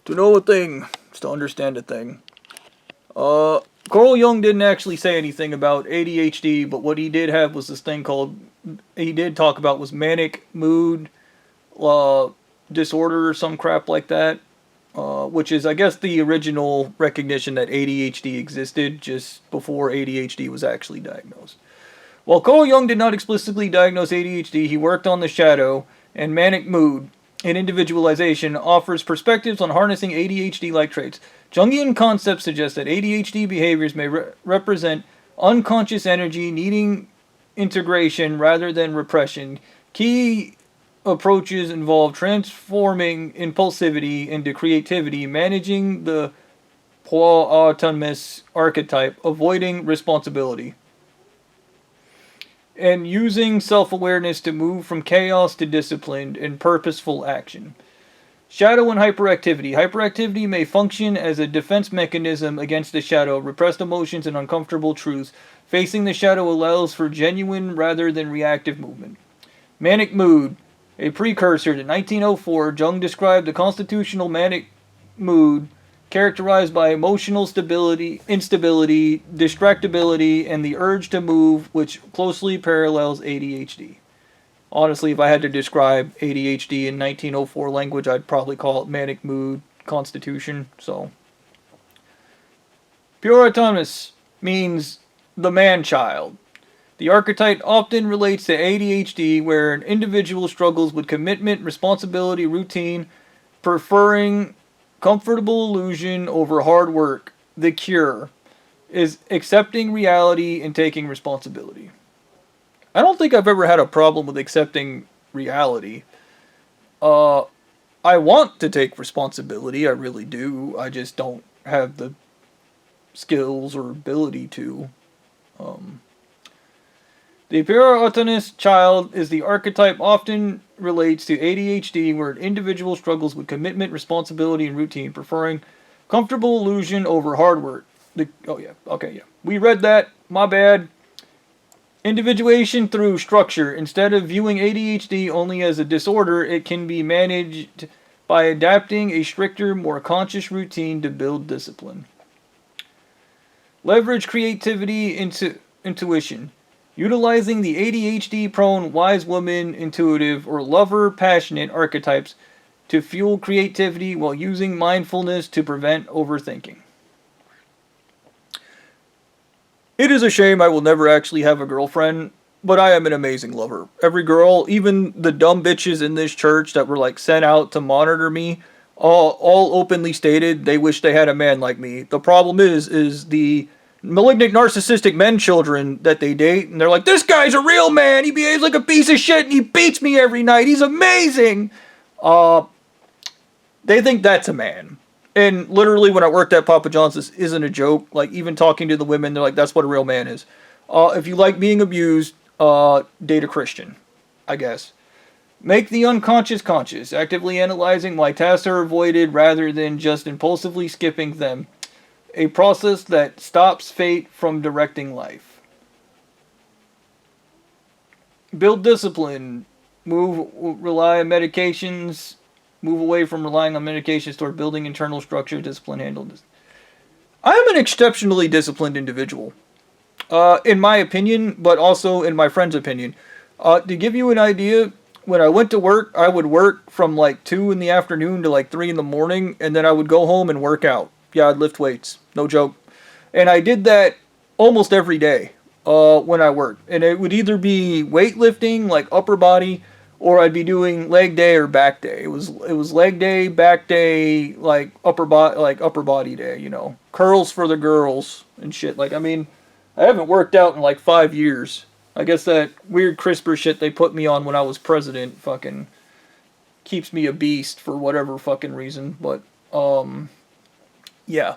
To know a thing is to understand a thing. Carl Jung didn't actually say anything about ADHD, but what he did have was this thing called, he did talk about was manic mood uh, disorder or some crap like that, which is, I guess, the original recognition that ADHD existed just before ADHD was actually diagnosed. While Carl Jung did not explicitly diagnose ADHD, he worked on the shadow and manic mood and individualization offers perspectives on harnessing ADHD-like traits. Jungian concepts suggest that ADHD behaviors may represent unconscious energy needing integration rather than repression. Key approaches involve transforming impulsivity into creativity, managing the autonomous archetype, avoiding responsibility, and using self-awareness to move from chaos to disciplined and purposeful action. Shadow and hyperactivity. Hyperactivity may function as a defense mechanism against the shadow, repressed emotions, and uncomfortable truths. Facing the shadow allows for genuine rather than reactive movement. Manic mood. A precursor to 1904, Jung described the constitutional manic mood characterized by emotional instability, distractibility, and the urge to move, which closely parallels ADHD. Honestly, if I had to describe ADHD in 1904 language, I'd probably call it manic mood constitution. So, pure autonomous means the man-child. The archetype often relates to ADHD, where an individual struggles with commitment, responsibility, routine, preferring comfortable illusion over hard work. The cure is accepting reality and taking responsibility. I don't think I've ever had a problem with accepting reality. I want to take responsibility, I really do. I just don't have the skills or ability to. The pure autonomous child is the archetype often relates to ADHD, where an individual struggles with commitment, responsibility, and routine, preferring comfortable illusion over hard work. We read that. My bad. Individuation through structure. Instead of viewing ADHD only as a disorder, it can be managed by adapting a stricter, more conscious routine to build discipline. Leverage creativity into intuition. Utilizing the ADHD-prone wise woman, intuitive, or lover passionate archetypes to fuel creativity while using mindfulness to prevent overthinking. It is a shame I will never actually have a girlfriend, but I am an amazing lover. Every girl, even the dumb bitches in this church that were like sent out to monitor me, all openly stated they wish they had a man like me. The problem is the malignant narcissistic men children that they date, and they're like, this guy's a real man, he behaves like a piece of shit, and he beats me every night, he's amazing. They think that's a man. And literally when I worked at Papa John's, this isn't a joke. Like, even talking to the women, they're like, that's what a real man is. If you like being abused, date a Christian, I guess. Make the unconscious conscious, actively analyzing why tasks are avoided rather than just impulsively skipping them. A process that stops fate from directing life. Build discipline. Rely on medications. Move away from relying on medications toward building internal structure, discipline, handle this. I am an exceptionally disciplined individual. In my opinion, but also in my friend's opinion. To give you an idea, when I went to work, I would work from like 2 in the afternoon to like 3 in the morning, and then I would go home and work out. Yeah, I'd lift weights. No joke. And I did that almost every day when I worked. And it would either be weightlifting, like upper body, or I'd be doing leg day or back day. It was leg day, back day, like upper body day, you know. Curls for the girls and shit. Like, I mean, I haven't worked out in like 5 years. I guess that weird CRISPR shit they put me on when I was president fucking keeps me a beast for whatever fucking reason. But, yeah.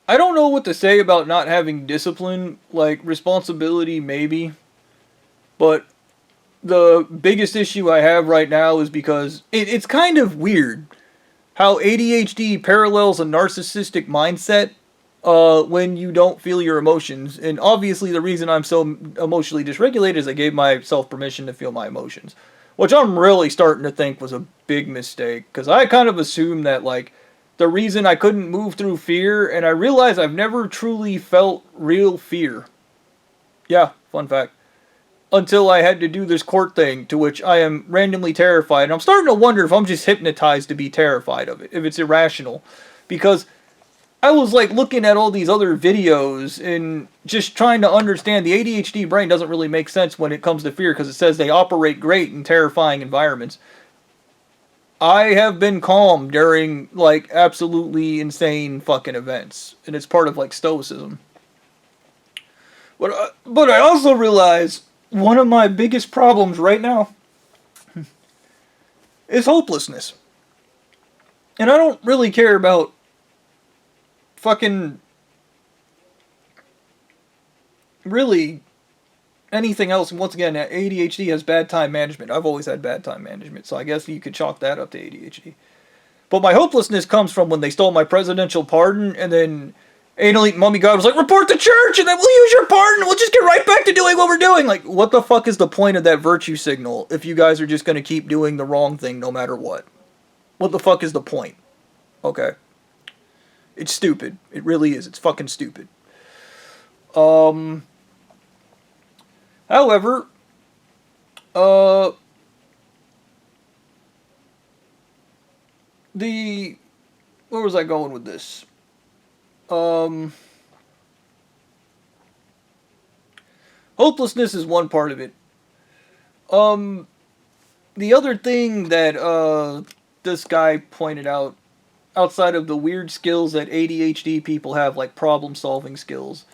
I don't know what to say about not having discipline, like responsibility maybe, but the biggest issue I have right now is because it's kind of weird how ADHD parallels a narcissistic mindset when you don't feel your emotions. And obviously the reason I'm so emotionally dysregulated is I gave myself permission to feel my emotions. which I'm really starting to think was a big mistake, because I kind of assumed that, like, the reason I couldn't move through fear, and I realized I've never truly felt real fear. Yeah, fun fact. Until I had to do this court thing, to which I am randomly terrified. And I'm starting to wonder if I'm just hypnotized to be terrified of it, if it's irrational. Because I was like looking at all these other videos and just trying to understand the ADHD brain doesn't really make sense when it comes to fear, because it says they operate great in terrifying environments. I have been calm during like absolutely insane fucking events, and it's part of like stoicism. But I also realize one of my biggest problems right now is hopelessness. And I don't really care about fucking really anything else. And once again, ADHD has bad time management. I've always had bad time management, so I guess you could chalk that up to ADHD. But my hopelessness comes from when they stole my presidential pardon, and then Anal Eating Mummy God was like, report the church, and then we'll use your pardon, we'll just get right back to doing what we're doing. Like, what the fuck is the point of that virtue signal if you guys are just going to keep doing the wrong thing no matter what? What the fuck is the point? Okay. It's stupid. It really is. It's fucking stupid. However, where was I going with this? Hopelessness is one part of it. The other thing that, this guy pointed out, outside of the weird skills that ADHD people have, like problem-solving skills,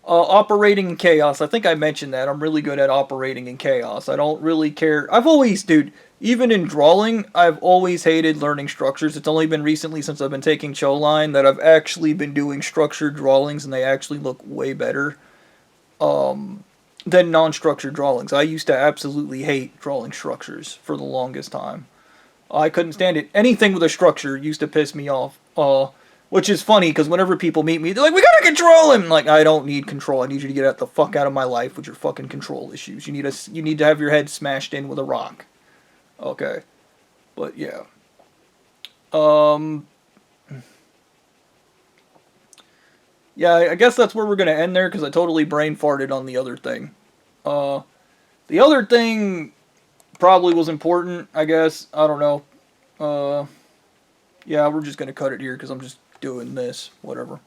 operating in chaos. I think I mentioned that. I'm really good at operating in chaos. I don't really care. I've always, dude, even in drawing, I've always hated learning structures. It's only been recently since I've been taking Choline that I've actually been doing structured drawings, and they actually look way better than non-structured drawings. I used to absolutely hate drawing structures for the longest time. I couldn't stand it. Anything with a structure used to piss me off. Which is funny, because whenever people meet me, they're like, we gotta control him! Like, I don't need control. I need you to get the fuck out of my life with your fucking control issues. You need to have your head smashed in with a rock. Okay. But, yeah. Yeah, I guess that's where we're gonna end there, because I totally brain farted on the other thing. The other thing probably was important, I guess. I don't know. Yeah, we're just gonna cut it here, because I'm just doing this. Whatever.